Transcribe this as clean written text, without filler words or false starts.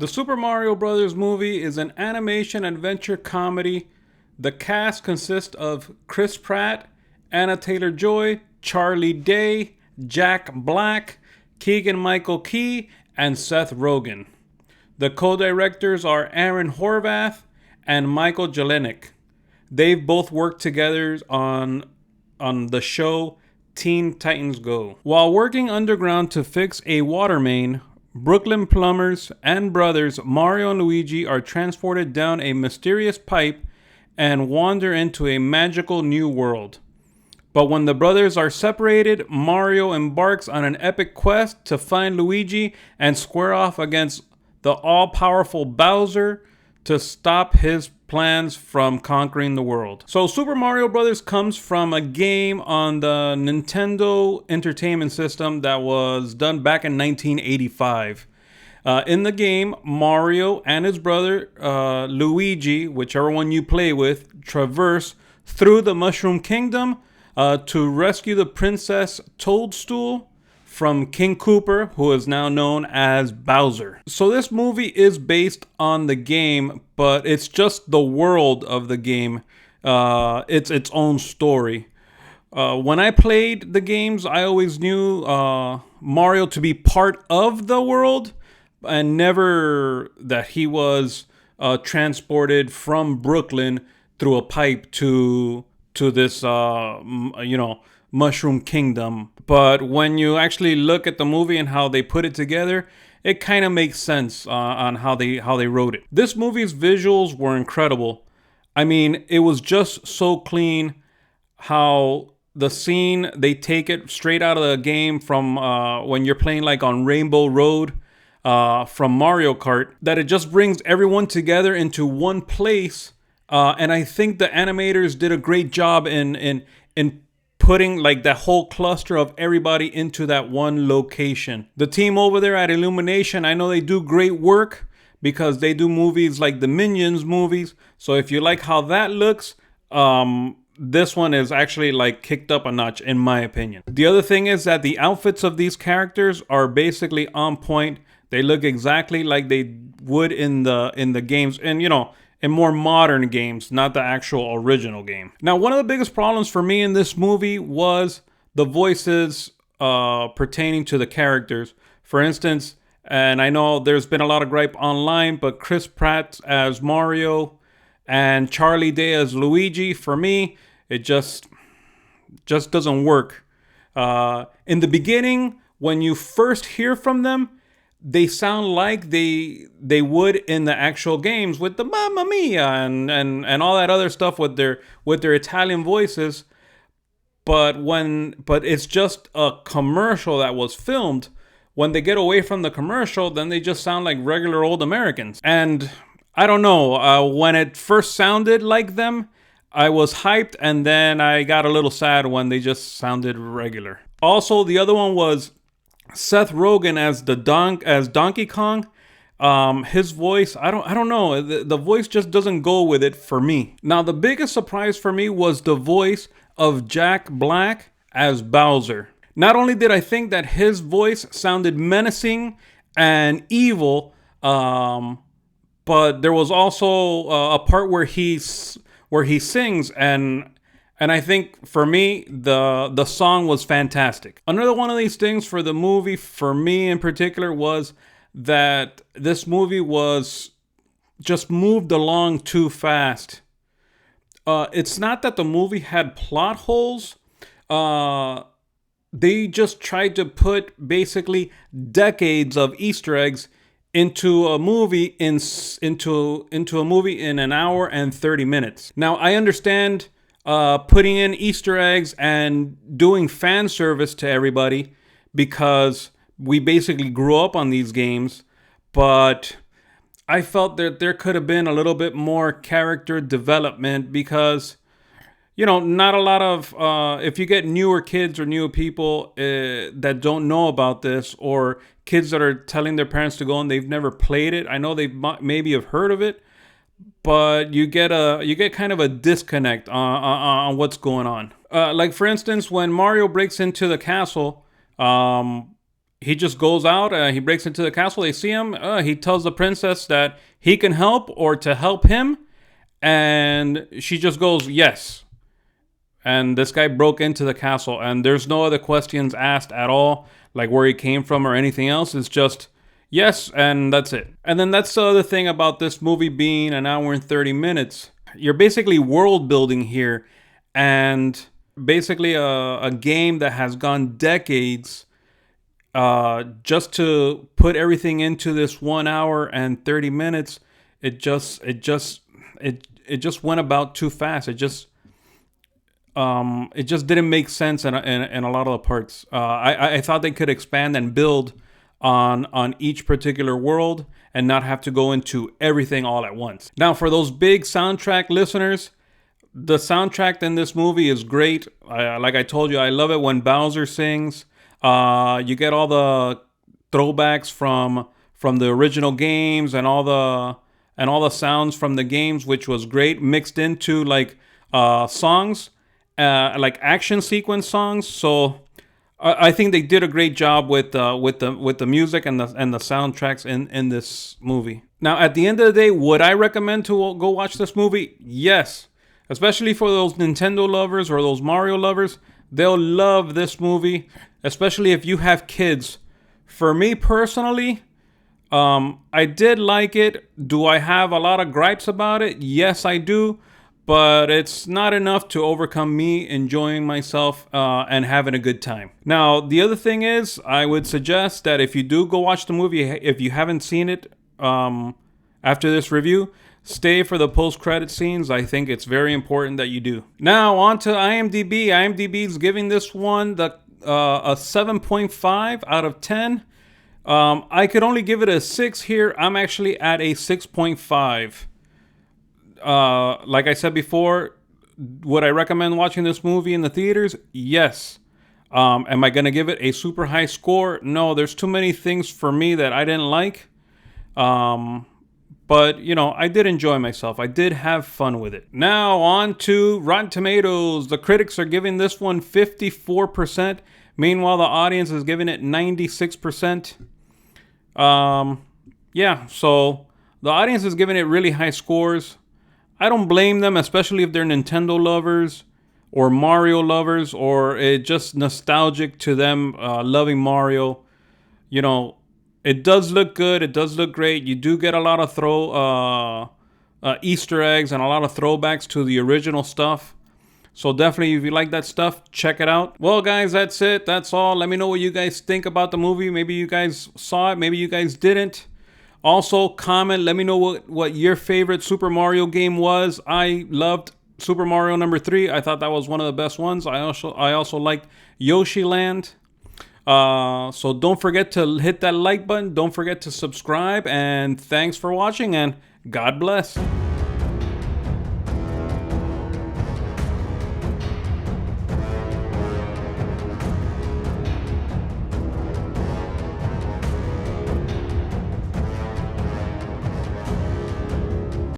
The Super Mario Bros. Movie is an animation adventure comedy. The cast consists of Chris Pratt, Anna Taylor-Joy, Charlie Day, Jack Black, Keegan-Michael Key, and Seth Rogen. The co-directors are Aaron Horvath and Michael Jelenic. They've both worked together on the show Teen Titans Go. While working underground to fix a water main, Brooklyn plumbers and brothers Mario and Luigi are transported down a mysterious pipe and wander into a magical new world. But when the brothers are separated, Mario embarks on an epic quest to find Luigi and square off against the all-powerful Bowser to stop his plans from conquering the world. So Super Mario Bros. Comes from a game on the Nintendo Entertainment System that was done back in 1985. In the game, Mario and his brother Luigi, whichever one you play with, traverse through the Mushroom Kingdom to rescue the Princess Toadstool from King Koopa, who is now known as Bowser. So this movie is based on the game, but it's just the world of the game. It's its own story. When I played the games, I always knew Mario to be part of the world, and never that he was transported from Brooklyn through a pipe to this Mushroom Kingdom. But when you actually look at the movie and how they put it together, it kind of makes sense on how they wrote it. This movie's visuals were incredible. I mean, it was just so clean how the scene, they take it straight out of the game from when you're playing like on Rainbow Road from Mario Kart, that it just brings everyone together into one place. And I think the animators did a great job in putting like that whole cluster of everybody into that one location. The team over there at Illumination, I know they do great work because they do movies like the Minions movies. So if you like how that looks, this one is actually like kicked up a notch in my opinion. The other thing is that the outfits of these characters are basically on point. They look exactly like they would in the games, and in more modern games, not the actual original game. Now, one of the biggest problems for me in this movie was the voices pertaining to the characters. For instance, and I know there's been a lot of gripe online, but Chris Pratt as Mario and Charlie Day as Luigi, for me, it just doesn't work. In the beginning, when you first hear from them, they sound like they would in the actual games with the Mamma Mia and all that other stuff with their Italian voices. But it's just a commercial that was filmed. When they get away from the commercial, then they just sound like regular old Americans. And I don't know, when it first sounded like them, I was hyped, and then I got a little sad when they just sounded regular. Also, the other one was Seth Rogen as Donkey Kong. His voice, I don't know. The voice just doesn't go with it for me. Now, the biggest surprise for me was the voice of Jack Black as Bowser. Not only did I think that his voice sounded menacing and evil, but there was also a part where he sings, and I think for me, the song was fantastic. Another one of these things for the movie, for me in particular, was that this movie was just moved along too fast. It's not that the movie had plot holes. They just tried to put basically decades of Easter eggs into a movie into a movie in an hour and 30 minutes. Now, I understand putting in Easter eggs and doing fan service to everybody because we basically grew up on these games, but I felt that there could have been a little bit more character development because, not a lot of, if you get newer kids or newer people that don't know about this, or kids that are telling their parents to go and they've never played it, I know they maybe have heard of it, but you get kind of a disconnect on what's going on. Like for instance, when Mario breaks into the castle, he just goes out, he breaks into the castle, they see him, he tells the princess that he can help or to help him, and she just goes, yes. And this guy broke into the castle, and there's no other questions asked at all, like where he came from or anything else. It's just yes, and that's it. And then that's the other thing about this movie being an hour and 30 minutes. You're basically world building here, and basically a game that has gone decades, just to put everything into this 1 hour and 30 minutes. It just went about too fast. It just didn't make sense in a lot of the parts. I thought they could expand and build on each particular world and not have to go into everything all at once. Now, for those big soundtrack listeners, the soundtrack in this movie is great. Like I told you, I love it when Bowser sings. You get all the throwbacks from the original games and all the sounds from the games, which was great, mixed into like songs, like action sequence songs. So I think they did a great job with the music and the soundtracks in this movie. Now, at the end of the day, would I recommend to go watch this movie? Yes, especially for those Nintendo lovers or those Mario lovers. They'll love this movie, especially if you have kids. For me personally, I did like it. Do I have a lot of gripes about it? Yes, I do. But it's not enough to overcome me enjoying myself and having a good time. Now, the other thing is, I would suggest that if you do go watch the movie, if you haven't seen it after this review, stay for the post-credit scenes. I think it's very important that you do. Now, on to IMDb. IMDb is giving this one a 7.5 out of 10. I could only give it a 6 here. I'm actually at a 6.5. Like I said before, would I recommend watching this movie in the theaters? Yes. Am I going to give it a super high score? No, there's too many things for me that I didn't like. But, I did enjoy myself. I did have fun with it. Now, on to Rotten Tomatoes. The critics are giving this one 54%. Meanwhile, the audience is giving it 96%. Yeah, so the audience is giving it really high scores. I don't blame them, especially if they're Nintendo lovers or Mario lovers, or it's just nostalgic to them loving Mario. It does look good. It does look great. You do get a lot of Easter eggs and a lot of throwbacks to the original stuff. So definitely, if you like that stuff, check it out. Well, guys, that's it. That's all. Let me know what you guys think about the movie. Maybe you guys saw it. Maybe you guys didn't. Also, comment. Let me know what your favorite Super Mario game was. I loved Super Mario number 3. I thought that was one of the best ones. I also liked Yoshi Land. So don't forget to hit that like button. Don't forget to subscribe. And thanks for watching, and God bless.